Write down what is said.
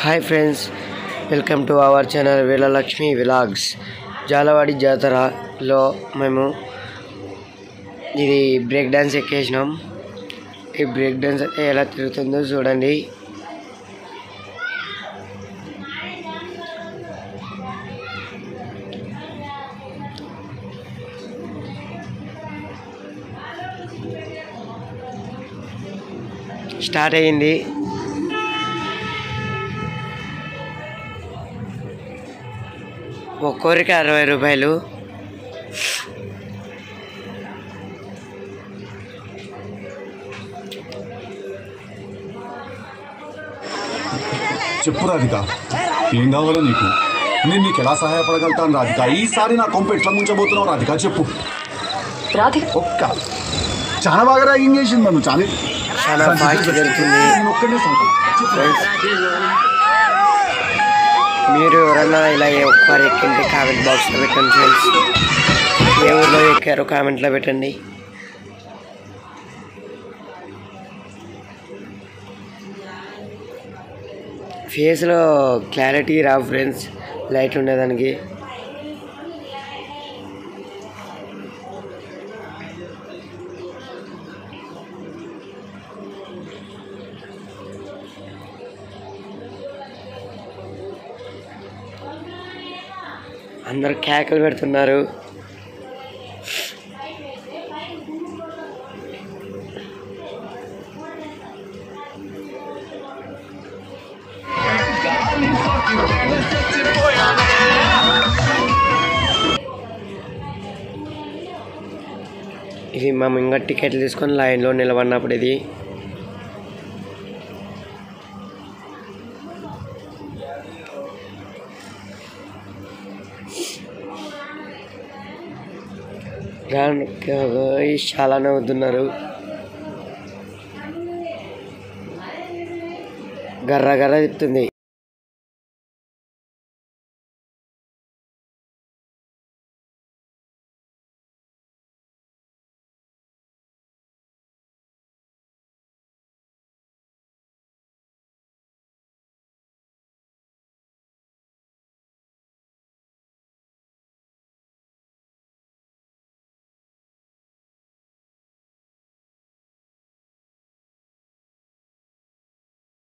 Hi friends, welcome to our channel Veeralakshmi vlogs. Jalavadi జాతరలో మేము ఇది బ్రేక్ డ్యాన్స్ ఎక్కేసినాం. ఈ బ్రేక్ డ్యాన్స్ ఎలా తిరుగుతుందో చూడండి. స్టార్ట్ అయ్యింది. ఒక్కొరికి 60 రూపాయలు. చెప్పు రాధిక, ఏం కావాలో నీకు? నేను నీకు ఎలా సహాయపడగలుగుతాను రాధిక? ఈసారి నా కొంప ఎట్లా ముంచబోతున్నావు రాధిక? చెప్పు. రాధిక ఒక్క చాలా బాగా ర్యాగింగ్ చేసింది నన్ను. చాలా ఫాస్ట్ జరుగుతుంది. ఒక్కడే మీరు ఎవరన్నా ఇలా ఒక్కరు ఎక్కింటే కామెంట్ బాక్స్లో పెట్టండి ఫ్రెండ్స్. ఏ ఊర్లో ఎక్కారో కామెంట్లో పెట్టండి. ఫేస్లో క్లారిటీ రావు ఫ్రెండ్స్, లైట్లు ఉండేదానికి. అందరు కేకలు పెడుతున్నారు. ఇది మేము ఇంకా టికెట్లు తీసుకొని లైన్లో నిలబడినప్పుడు ఇది చాలా నవ్వుతున్నారు. గర్ర గర్ర తిప్పుతుంది.